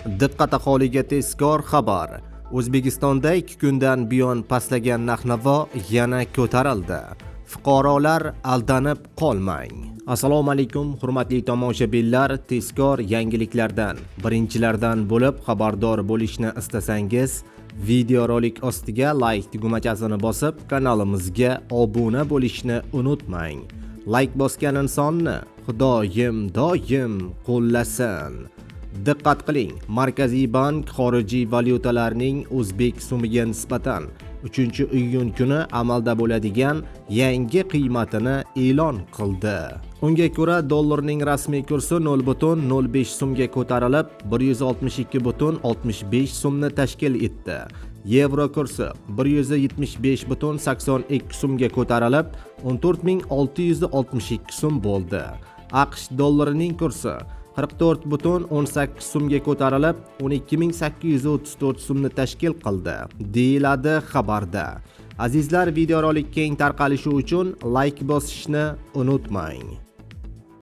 Diqqat aholiga tezkor xabar. O'zbekistonda 2 kundan buyon pastlagan narx-navo yana ko'tarildi. Fuqarolar aldanib qolmang. Assalomu alaykum, hurmatli tomoshabinlar. Tezkor yangiliklardan birinchilardan bo'lib xabardor bo'lishni istasangiz, videorolik ostiga like tugmachasini bosib, kanalimizga obuna bo'lishni unutmang. Like bosgan insonni Xudoyim doim qo'llasin. Diqqat qiling, Markaziy bank xorijiy valyutalarning o'zbek so'miga nisbatan 3-iyun kuni amalda bo'ladigan yangi qiymatini e'lon qildi. Unga ko'ra dollarning rasmiy kursi 0.05 so'mga ko'tarilib 162.65 so'mni tashkil etdi. Yevro kursi 175.82 so'mga ko'tarilib 14.662 so'm bo'ldi. AQSh dollarining kursi 44.18 so'mga ko'tarilib 12.834 so'mni tashkil qildi, deyiladi xabarda. Azizlar, videorolik keng tarqalishi uchun like bosishni unutmang.